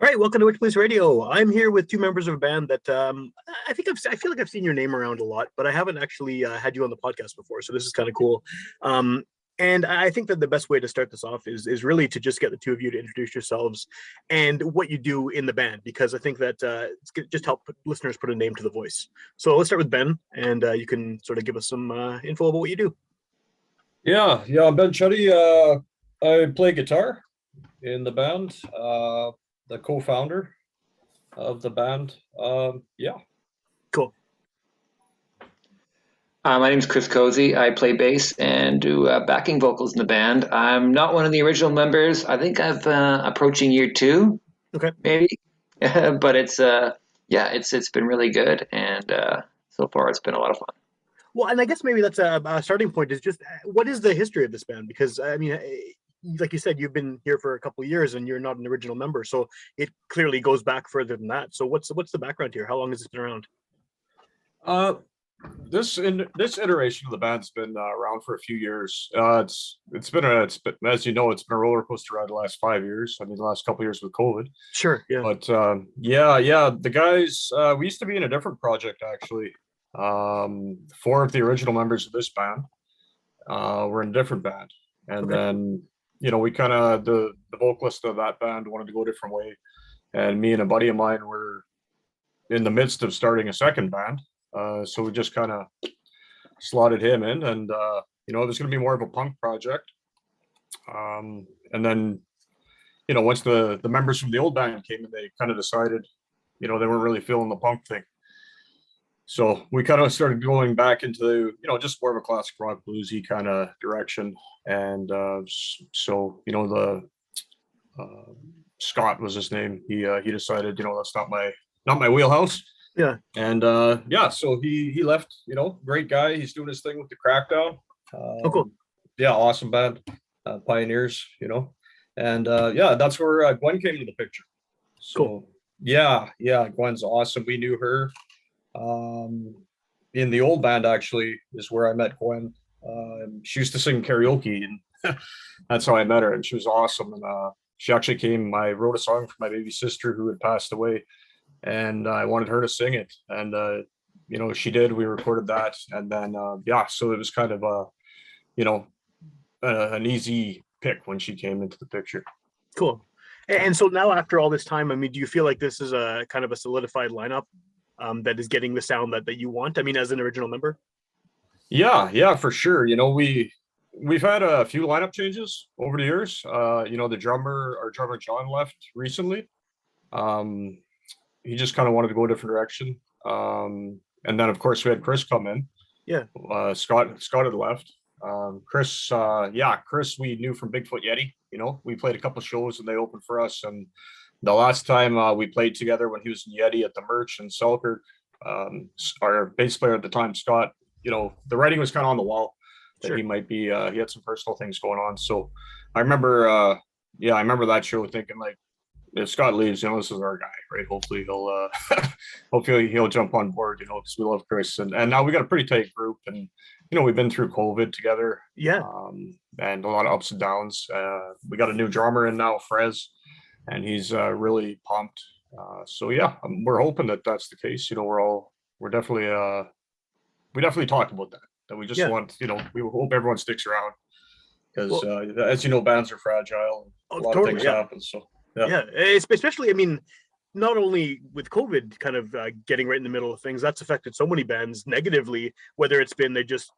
All right, welcome to Witchpolice Radio. I'm here with two members of a band that I feel like I've seen your name around a lot, but I haven't actually had you on the podcast before. So this is kind of cool. Um, and I think that the best way to start this off is really to just get the two of you to introduce yourselves and what you do in the band, because I think that it's gonna just help listeners put a name to the voice. So let's start with Ben, and you can sort of give us some info about what you do. Yeah, I'm Ben Chuddy. I play guitar in the band, the co-founder of the band. Yeah. Cool. My name is Chris Cozy. I play bass and do backing vocals in the band. I'm not one of the original members. I think I've approaching year two, Okay. maybe. But it's been really good, and so far it's been a lot of fun. Well, and I guess maybe that's a starting point is just what is the history of this band? Because I mean, like you said, you've been here for a couple of years and you're not an original member, so it clearly goes back further than that. So what's the background here? How long has this been around? Uh, this iteration of the band's been around for a few years. It's been as you know, it's been a roller coaster ride the last 5 years. I mean, the last couple of years with COVID. Sure, yeah. But yeah, the guys, we used to be in a different project actually. Four of the original members of this band were in a different band, and Okay. then we kind of the vocalist of that band wanted to go a different way, and me and a buddy of mine were in the midst of starting a second band, so we just kind of slotted him in, and it was going to be more of a punk project, and then once the members from the old band came in, they kind of decided they weren't really feeling the punk thing. So we kind of started going back into just more of a classic rock bluesy kind of direction, and so the Scott was his name. He decided that's not my wheelhouse. Yeah. And yeah, so he left. Great guy. He's doing his thing with the Crackdown. Oh, cool. Yeah, awesome band, pioneers. And yeah, that's where Gwen came into the picture. So Cool. yeah, Gwen's awesome. We knew her. In the old band actually is where I met Gwen. She used to sing karaoke, and that's how I met her, and she was awesome. And she actually came. I wrote a song for my baby sister who had passed away, and I wanted her to sing it, and she did. We recorded that, and then yeah, so it was kind of an easy pick when she came into the picture. Cool. And so now, after all this time, I mean, do you feel like this is a kind of a solidified lineup that is getting the sound that you want? I mean, as an original member? Yeah, for sure. We've had a few lineup changes over the years. Our drummer John left recently. He just kind of wanted to go a different direction. And then of course we had Chris come in. Yeah. Scott had left. Chris, Chris we knew from Bigfoot Yeti. We played a couple shows and they opened for us, and the last time we played together when he was in Yeti at the Merch in Selkirk, our bass player at the time, Scott, the writing was kind of on the wall that Sure. he might be, he had some personal things going on. So I remember, I remember that show thinking like, if Scott leaves, this is our guy, right? Hopefully he'll jump on board, because we love Chris. And now we got a pretty tight group, and, we've been through COVID together. Yeah. And a lot of ups and downs. We got a new drummer in now, Frez, and he's really pumped. So yeah, we're hoping that that's the case. We definitely talked about that we just want, we hope everyone sticks around, because as you know, bands are fragile. And a lot of things happen. So yeah, especially, I mean, not only with COVID kind of getting right in the middle of things, that's affected so many bands negatively, whether it's been they just,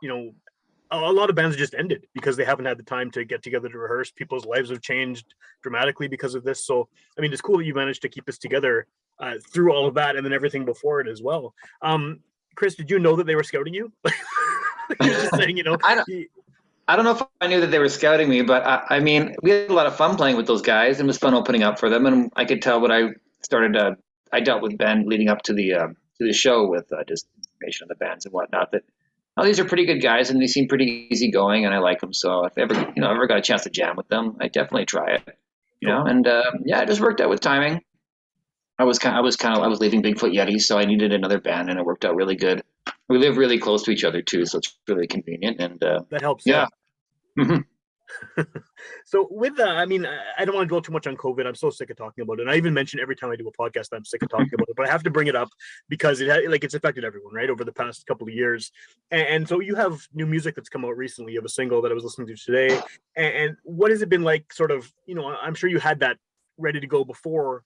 a lot of bands just ended because they haven't had the time to get together to rehearse. People's lives have changed dramatically because of this. So, I mean, it's cool that you managed to keep this together through all of that, and then everything before it as well. Chris, did you know that they were scouting you? You're just saying, I don't know if I knew that they were scouting me, but I mean, we had a lot of fun playing with those guys, and it was fun opening up for them. And I could tell when I dealt with Ben leading up to the show with just information on the bands and whatnot. That these are pretty good guys, and they seem pretty easy-going, and I like them. So if ever got a chance to jam with them, I definitely try it. And yeah, it just worked out with timing. I was leaving Bigfoot Yeti, so I needed another band, and it worked out really good. We live really close to each other too, so it's really convenient, and that helps. Yeah. Mm-hmm. So with that, I mean, I don't want to dwell too much on COVID. I'm so sick of talking about it. And I even mention every time I do a podcast that I'm sick of talking about it, but I have to bring it up because it's affected everyone, right, over the past couple of years. And so you have new music that's come out recently. You have a single that I was listening to today. And what has it been like? Sort of, I'm sure you had that ready to go before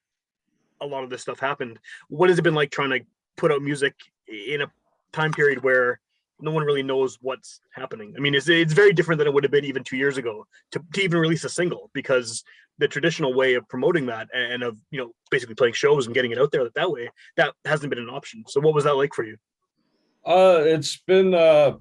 a lot of this stuff happened. What has it been like trying to put out music in a time period where no one really knows what's happening? I mean, it's very different than it would have been even 2 years ago to even release a single, because the traditional way of promoting that and of basically playing shows and getting it out there that way, that hasn't been an option. So what was that like for you? It's been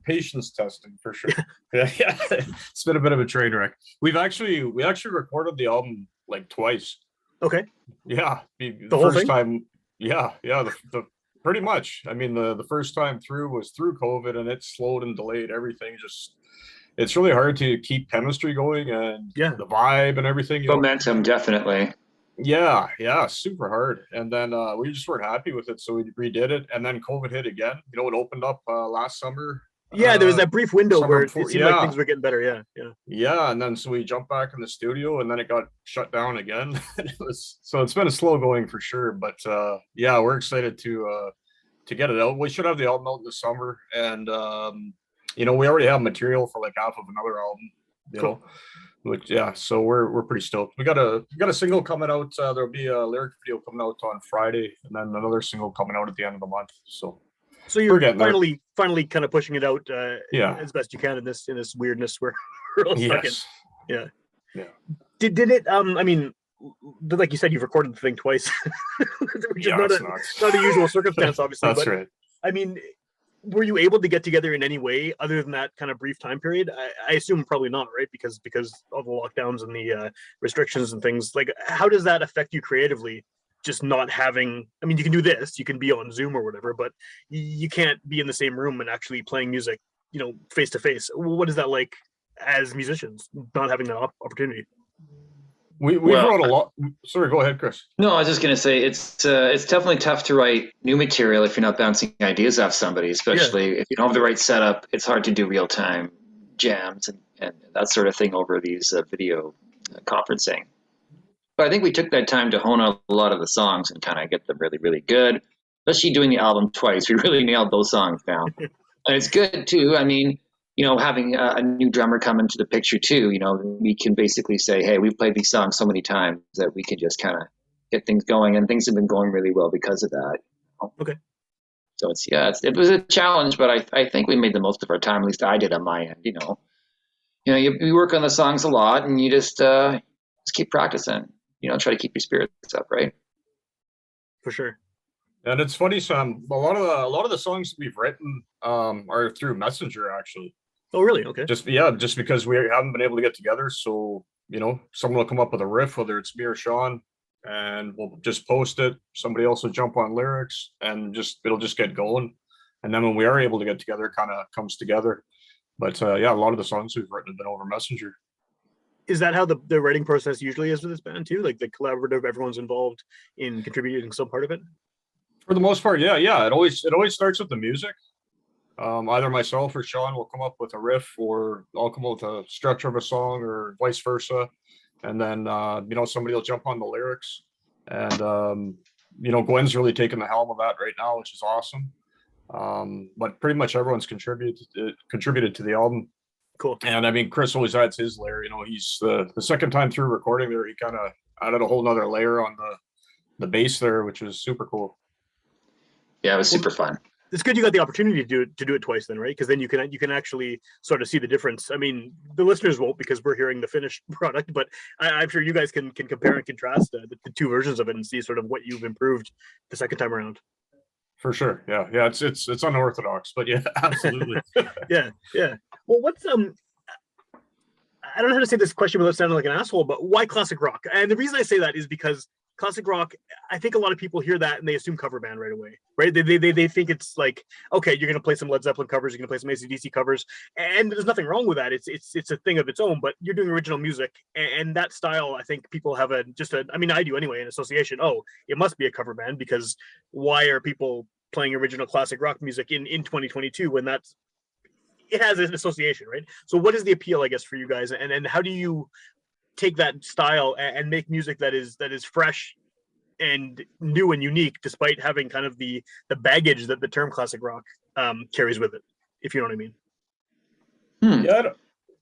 patience testing for sure. Yeah, it's been a bit of a train wreck. We actually recorded the album like twice. Okay. Yeah, the whole first thing? time. Yeah, the pretty much. I mean, the first time through was through COVID, and it slowed and delayed everything. Just it's really hard to keep chemistry going and Yeah. the vibe and everything. Momentum, definitely. Yeah, super hard. And then we just weren't happy with it, so we redid it. And then COVID hit again. It opened up last summer. Yeah, there was that brief window summer where it before- seemed like things were getting better. Yeah, and then so we jumped back in the studio, and then it got shut down again. So it's been a slow going for sure. But yeah, we're excited to get it out. We should have the album out in the summer, and we already have material for like half of another album. Cool. Which so we're pretty stoked. We got a single coming out. There'll be a lyric video coming out on Friday, and then another single coming out at the end of the month. So you're finally kind of pushing it out as best you can in this weirdness we're all stuck in. Yeah. Did it I mean, like you said, you've recorded the thing twice, which is not a usual circumstance, obviously. That's right. I mean, were you able to get together in any way other than that kind of brief time period? I assume probably not, right? Because of the lockdowns and the restrictions and things. Like, how does that affect you creatively? Just not having, I mean, you can do this, you can be on Zoom or whatever, but you can't be in the same room and actually playing music, face to face. What is that like as musicians, not having that opportunity? We wrote a lot. Sorry, go ahead, Kris. No, I was just going to say it's definitely tough to write new material if you're not bouncing ideas off somebody, especially if you don't have the right setup. It's hard to do real time jams and that sort of thing over these video conferencing. But I think we took that time to hone out a lot of the songs and kind of get them really, really good. Especially doing the album twice, we really nailed those songs down. And it's good too. I mean, having a new drummer come into the picture too, we can basically say, hey, we've played these songs so many times that we can just kind of get things going, and things have been going really well because of that. Okay. So it was a challenge, but I think we made the most of our time. At least I did on my end. You work on the songs a lot, and you just keep practicing. Try to keep your spirits up, right? For sure. And it's funny, Sam. A lot of the songs we've written are through Messenger, actually. Oh, really? Okay. Just because we haven't been able to get together, so someone will come up with a riff, whether it's me or Sean, and we'll just post it. Somebody else will jump on lyrics, and it'll just get going. And then when we are able to get together, it kind of comes together. But a lot of the songs we've written have been over Messenger. Is that how the writing process usually is with this band too? Like the collaborative, everyone's involved in contributing some part of it? For the most part, yeah. It always starts with the music. Either myself or Sean will come up with a riff, or I'll come up with a structure of a song, or vice versa. And then somebody will jump on the lyrics. And Gwen's really taking the helm of that right now, which is awesome. But pretty much everyone's contributed to the album. Cool. And I mean, Kris always adds his layer. He's the second time through recording there, he kind of added a whole nother layer on the bass there, which was super cool. Yeah, it was super fun. It's good you got the opportunity to do it twice then, right? Because then you can actually sort of see the difference. I mean, the listeners won't, because we're hearing the finished product, but I'm sure you guys can compare and contrast the two versions of it and see sort of what you've improved the second time around. For sure. Yeah. It's unorthodox, but yeah, absolutely. Yeah. Well, what's I don't know how to say this question without sounding like an asshole, but why classic rock? And the reason I say that is because classic rock, I think a lot of people hear that and they assume cover band right away, right? They think it's like, okay, you're going to play some Led Zeppelin covers, you're going to play some AC/DC covers, and there's nothing wrong with that. It's a thing of its own, but you're doing original music, and that style, I think people have I mean, I do anyway, an association. Oh, it must be a cover band, because why are people playing original classic rock music in 2022 when that's it has an association, right? So what is the appeal, I guess, for you guys, and how do you take that style and make music that is fresh and new and unique, despite having kind of the baggage that the term classic rock carries with it, if you know what I mean? Yeah,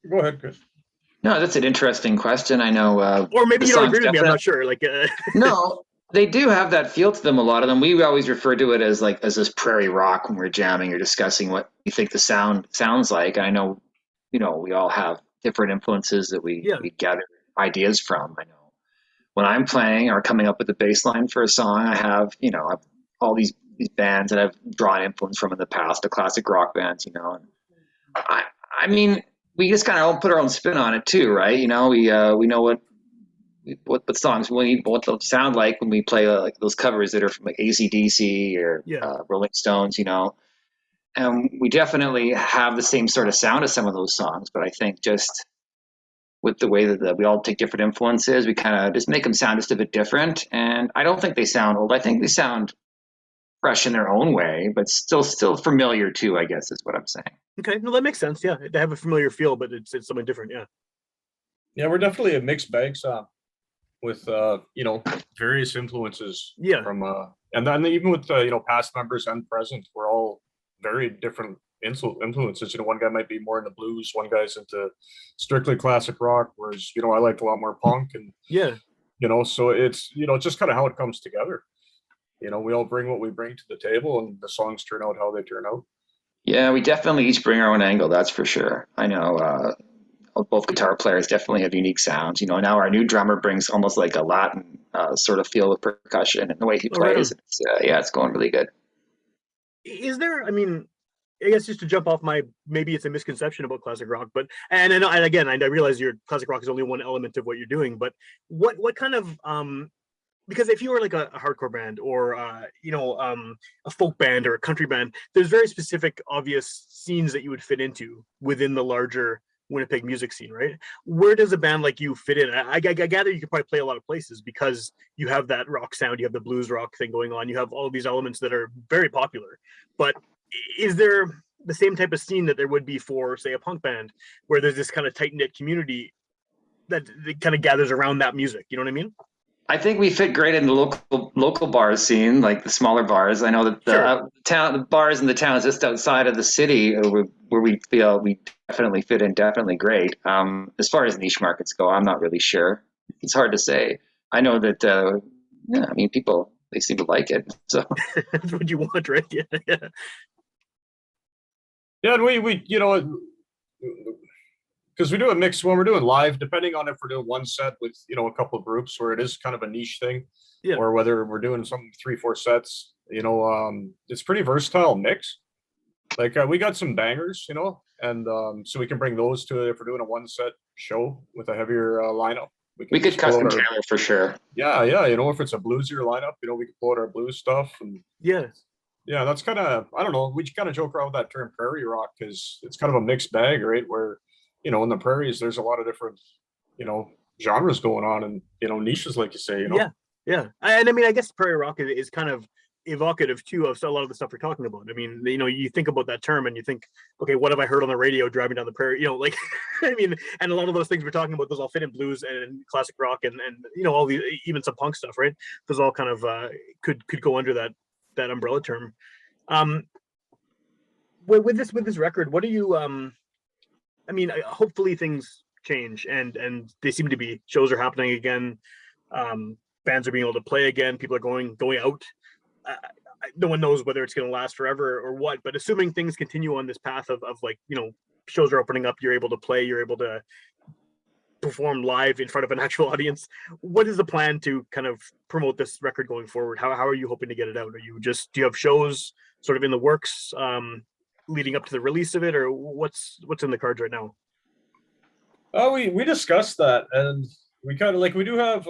go ahead, Chris. No, that's an interesting question. I know. Or maybe the you don't songs agree with me. I'm definitely- not sure. Like, No, they do have that feel to them. A lot of them. We always refer to it as like as this prairie rock when we're jamming or discussing what we think the sound sounds like. And I know, we all have different influences that we gather ideas from. I know when I'm playing or coming up with the bass line for a song, I have I've all these bands that I've drawn influence from in the past, the classic rock bands. And I mean, we just kind of put our own spin on it too, right? We know what songs what they'll sound like when we play like those covers that are from like AC/DC or Rolling Stones, and we definitely have the same sort of sound as some of those songs, but I think just with the way that we all take different influences, we kind of just make them sound just a bit different. And I don't think they sound old. I think they sound fresh in their own way, but still familiar too, I guess is what I'm saying. okay, no, that makes sense. Yeah, they have a familiar feel, but it's something different. Yeah. Yeah, we're definitely a mixed bag sound with various influences. Yeah. From and then even with past members and present, we're all very different influences. One guy might be more into blues, one guy's into strictly classic rock, whereas I like a lot more punk, and so it's just kind of how it comes together. We all bring what we bring to the table, and the songs turn out how they turn out. Yeah, we definitely each bring our own angle, that's for sure. I know both guitar players definitely have unique sounds. Now our new drummer brings almost like a Latin sort of feel with percussion and the way he plays. Right. It's going really good. Is there, I mean, I guess just to jump off maybe it's a misconception about classic rock, but, and I know, and again, I realize your classic rock is only one element of what you're doing, but what kind of, because if you were like a hardcore band or, a folk band or a country band, there's very specific, obvious scenes that you would fit into within the larger Winnipeg music scene, right? Where does a band like you fit in? I gather you could probably play a lot of places because you have that rock sound, you have the blues rock thing going on, you have all these elements that are very popular. But is there the same type of scene that there would be for, say, a punk band, where there's this kind of tight knit community that kind of gathers around that music? You know what I mean? I think we fit great in the local bar scene, like the smaller bars. I know that the bars in the towns just outside of the city where we feel we definitely fit in definitely great. As far as niche markets go, I'm not really sure. It's hard to say. I know that people, they seem to like it. So that's what you want, right? Yeah. Yeah, and we because we do a mix when we're doing live, depending on if we're doing one set with a couple of groups where it is kind of a niche thing, or whether we're doing some 3-4 sets. It's pretty versatile mix. Like we got some bangers, and so we can bring those to it if we're doing a one set show with a heavier lineup. We could custom tailor for sure. Yeah. If it's a bluesier lineup, we could pull out our blues stuff. And yeah, that's kind of, I don't know. We kind of joke around with that term prairie rock because it's kind of a mixed bag, right? Where in the prairies, there's a lot of different, genres going on and, niches, like you say, Yeah. And I mean, I guess prairie rock is kind of evocative too of a lot of the stuff we're talking about. I mean, you think about that term and you think, okay, what have I heard on the radio driving down the prairie? Like, I mean, and a lot of those things we're talking about, those all fit in blues and classic rock and all the, even some punk stuff, right? Those all kind of could go under that umbrella term. With this record, what do you I mean, hopefully things change and they seem to be. Shows are happening again. Bands are being able to play again. People are going out. No one knows whether it's going to last forever or what, but assuming things continue on this path of like, shows are opening up, you're able to play, you're able to perform live in front of an actual audience. What is the plan to kind of promote this record going forward? How are you hoping to get it out? Do you have shows sort of in the works leading up to the release of it, or what's in the cards right now? We discussed that, and we kind of we do have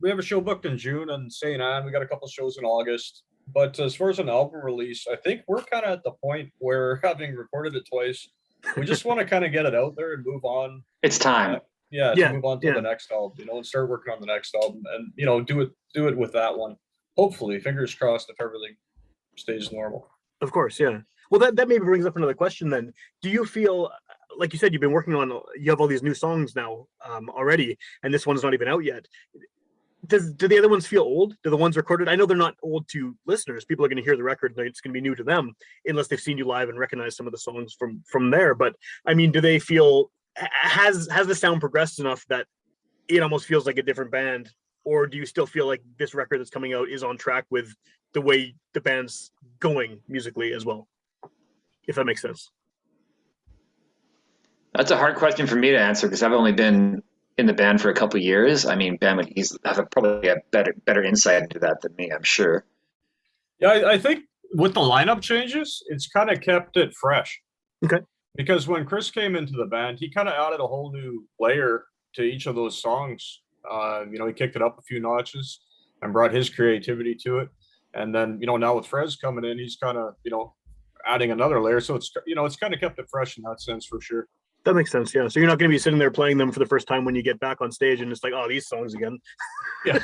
we have a show booked in June in St. Anne. We got a couple shows in August, but as far as an album release, I think we're kind of at the point where, having recorded it twice, we just want to kind of get it out there and move on. It's time. To move on to the next album, and start working on the next album, and do it with that one. Hopefully, fingers crossed, if everything stays normal. Of course, yeah. Well, that maybe brings up another question then. Do you feel, like you said, you've been working on, you have all these new songs now already, and this one's not even out yet. Do the other ones feel old? Do the ones recorded? I know they're not old to listeners. People are going to hear the record and it's going to be new to them unless they've seen you live and recognize some of the songs from there. But I mean, do they feel, has the sound progressed enough that it almost feels like a different band, or do you still feel like this record that's coming out is on track with the way the band's going musically as well? If that makes sense. That's a hard question for me to answer because I've only been in the band for a couple of years. I mean, Ben would probably a better insight into that than me, I'm sure. Yeah, I think with the lineup changes, it's kind of kept it fresh. Okay. Because when Kris came into the band, he kind of added a whole new layer to each of those songs. He kicked it up a few notches and brought his creativity to it. And then, now with Frez coming in, he's kind of, adding another layer. So it's kind of kept it fresh in that sense for sure. That makes sense. Yeah. So you're not going to be sitting there playing them for the first time when you get back on stage and it's like, oh, these songs again. Yeah.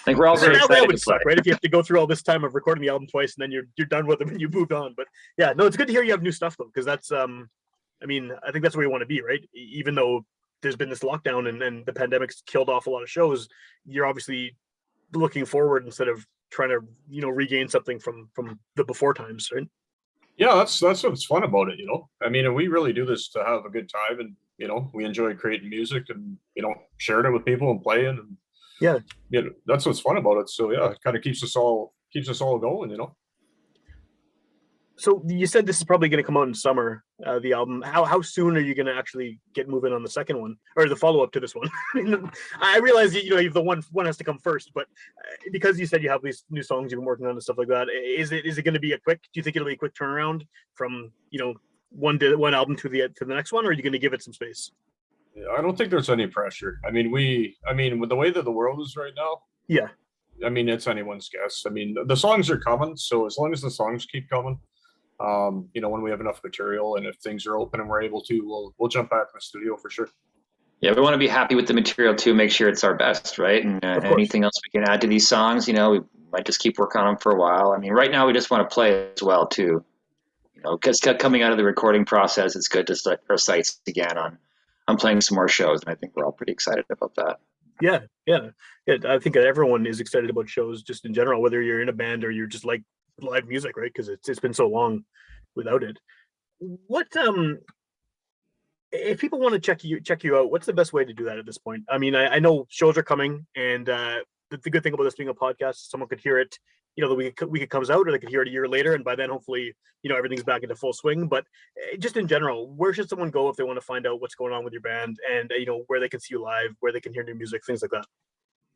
Like we're all very excited that would to play. suck, right? If you have to go through all this time of recording the album twice and then you're done with them and you moved on. But yeah, no, it's good to hear you have new stuff though, because that's I think that's where you want to be, right? Even though there's been this lockdown and the pandemic's killed off a lot of shows, you're obviously looking forward instead of trying to regain something from the before times, right? Yeah, that's what's fun about it, and we really do this to have a good time, and we enjoy creating music and sharing it with people and playing, and that's what's fun about it. So yeah, it kind of keeps us all going. So you said this is probably going to come out in summer, the album. How soon are you going to actually get moving on the second one or the follow up to this one? I realize that the one has to come first, but because you said you have these new songs you've been working on and stuff like that, is it going to be do you think it'll be a quick turnaround from one album to the next one, or are you going to give it some space? I don't think there's any pressure. With the way that the world is right now, yeah. It's anyone's guess. The songs are coming, so as long as the songs keep coming. When we have enough material and if things are open and we're able to, we'll jump back in the studio for sure. Yeah, we want to be happy with the material too, make sure it's our best, right? And anything else we can add to these songs, we might just keep working on them for a while. Right now we just want to play as well too, because coming out of the recording process, it's good to start our sights again on playing some more shows, and I think we're all pretty excited about that. Yeah. I think everyone is excited about shows just in general, whether you're in a band or you're just like live music, right? Because it's been so long without it. What if people want to check you out, what's the best way to do that at this point? I know shows are coming, and the good thing about this being a podcast, someone could hear it the week it comes out, or they could hear it a year later, and by then hopefully everything's back into full swing. But just in general, where should someone go if they want to find out what's going on with your band, and where they can see you live, where they can hear new music, things like that?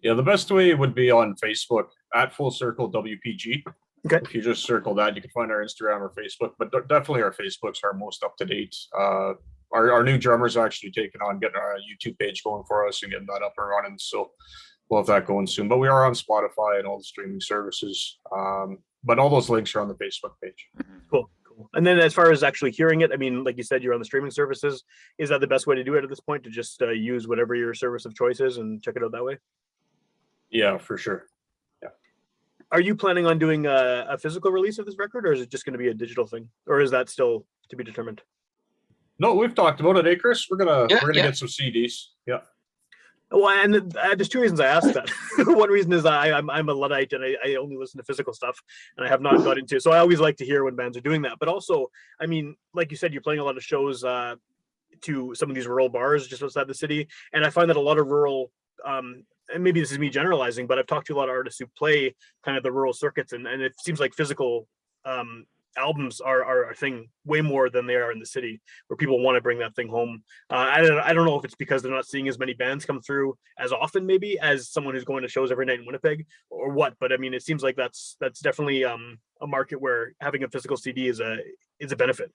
Yeah, the best way would be on Facebook at Full Circle WPG. Okay. If you just circle that, you can find our Instagram or Facebook, but definitely our Facebook's our most up to date. Our new drummer's actually taking on getting our YouTube page going for us and getting that up and running. So we'll have that going soon. But we are on Spotify and all the streaming services. But all those links are on the Facebook page. Cool. And then as far as actually hearing it, like you said, you're on the streaming services. Is that the best way to do it at this point, to just use whatever your service of choice is and check it out that way? Yeah, for sure. Are you planning on doing a physical release of this record, or is it just going to be a digital thing, or is that still to be determined? No, we've talked about it, Kris. We're gonna get some CDs. Yeah. Well, and there's two reasons I asked that. One reason is I'm a Luddite and I only listen to physical stuff, and I have not got into. So I always like to hear when bands are doing that. But also, like you said, you're playing a lot of shows to some of these rural bars just outside the city, and I find that a lot of rural. And maybe this is me generalizing, but I've talked to a lot of artists who play kind of the rural circuits, and it seems like physical albums are a thing way more than they are in the city, where people want to bring that thing home. I don't know if it's because they're not seeing as many bands come through as often, maybe, as someone who's going to shows every night in Winnipeg, or what. But it seems like that's definitely a market where having a physical CD is a benefit.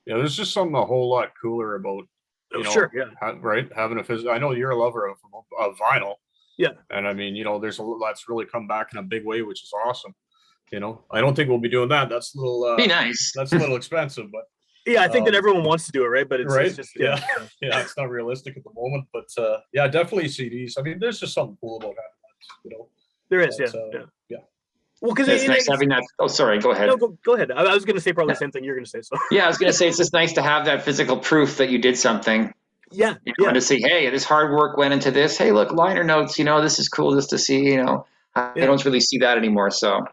Yeah, there's just something a whole lot cooler about. Sure, yeah. Right, having a physical. I know you're a lover of vinyl. Yeah. And there's that's really come back in a big way, which is awesome. I don't think we'll be doing that. That's a little be nice. That's a little expensive, but yeah, I think that everyone wants to do it, right? But it's, right? It's just yeah, it's not realistic at the moment. But definitely CDs. There's just something cool about having that. There is, yeah. Well, because It's nice having that. Oh, sorry, go ahead. no, go ahead. I was going to say probably the same thing you're going to say. So Yeah, I was going to say it's just nice to have that physical proof that you did something, yeah, and to see, hey, this hard work went into this. Hey, look, liner notes. This is cool just to see. I yeah. don't really see that anymore. So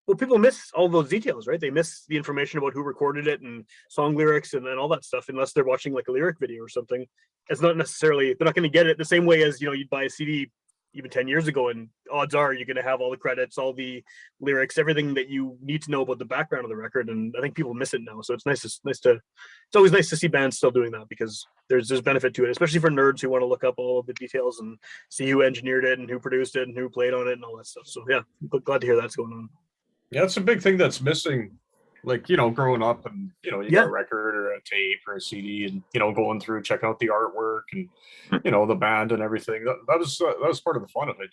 Well, people miss all those details, right? They miss the information about who recorded it and song lyrics and all that stuff, unless they're watching like a lyric video or something. It's not necessarily, they're not going to get it the same way as, you'd buy a CD even 10 years ago, and odds are you're going to have all the credits, all the lyrics, everything that you need to know about the background of the record. And I think people miss it now. So it's it's always nice to see bands still doing that, because there's benefit to it, especially for nerds who want to look up all of the details and see who engineered it and who produced it and who played on it and all that stuff. So yeah, I'm glad to hear that's going on. Yeah, it's a big thing that's missing. Like, growing up and, you got a record or a tape or a CD and, going through, checking out the artwork and, the band and everything. That was part of the fun of it,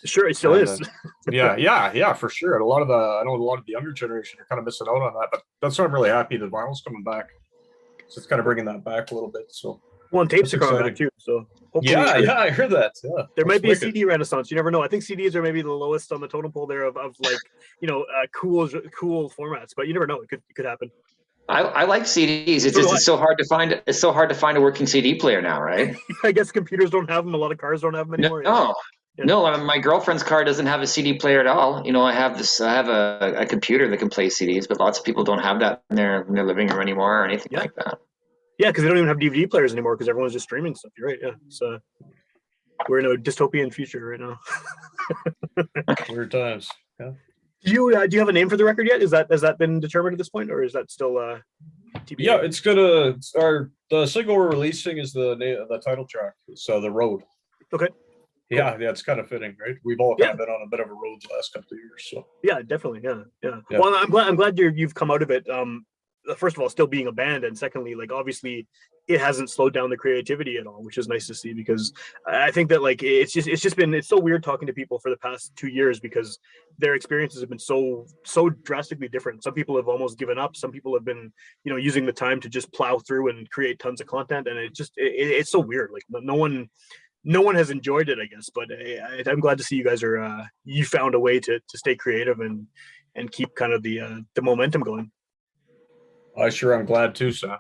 Sure, it still is. Yeah, for sure. And I know a lot of the younger generation are kind of missing out on that, but that's why I'm really happy that vinyl's coming back. So it's kind of bringing that back a little bit. So Well, and tapes are coming back too. So hopefully, I heard that. Yeah, there might be a CD renaissance. You never know. I think CDs are maybe the lowest on the totem pole there of like cool formats, but you never know. It could happen. I like CDs. It's so hard to find. It's so hard to find a working CD player now, right? I guess computers don't have them. A lot of cars don't have them anymore. No. My girlfriend's car doesn't have a CD player at all. I have a computer that can play CDs, but lots of people don't have that in their living room anymore or anything like that. Yeah, because they don't even have DVD players anymore because everyone's just streaming stuff. You're right. Yeah, so we're in a dystopian future right now. Weird times. Yeah. Do you have a name for the record yet? Has that been determined at this point, or is that still TBA? Yeah, the single we're releasing is the title track. So The Road. Okay. Yeah, it's kind of fitting, right? We've all kind of been on a bit of a road the last couple of years. So yeah, definitely. Yeah. Well, I'm glad you've come out of it. First of all, still being a band, and secondly, like obviously it hasn't slowed down the creativity at all, which is nice to see, because I think that like it's so weird talking to people for the past 2 years, because their experiences have been so drastically different. Some people have almost given up. Some people have been using the time to just plow through and create tons of content, and it's so weird. Like no one has enjoyed it, I guess, but I'm glad to see you guys are you found a way to stay creative and keep kind of the momentum going. I sure am glad too, Sam.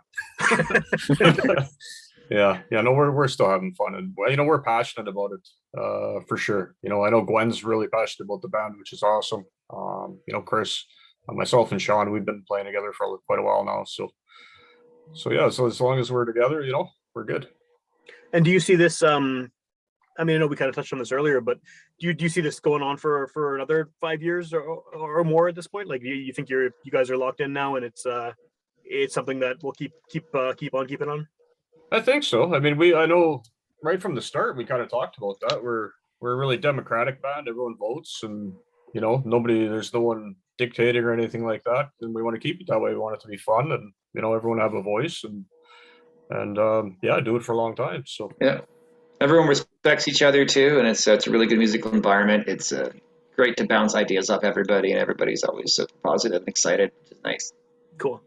Yeah. No, we're still having fun, and we're passionate about it, for sure. I know Gwen's really passionate about the band, which is awesome. Kris, myself, and Sean, we've been playing together for quite a while now. So yeah. So as long as we're together, we're good. And do you see this? I know we kind of touched on this earlier, but do you see this going on for another 5 years or more at this point? Like, you think you guys are locked in now, and it's something that will keep on keeping on? I think so. I mean, I know right from the start we kind of talked about that. We're a really democratic band. Everyone votes, and there's no one dictating or anything like that. And we want to keep it that way. We want it to be fun, and everyone have a voice, and do it for a long time. So yeah, everyone respects each other too, and it's a really good musical environment. It's great to bounce ideas off everybody, and everybody's always so positive and excited, which is nice. Cool.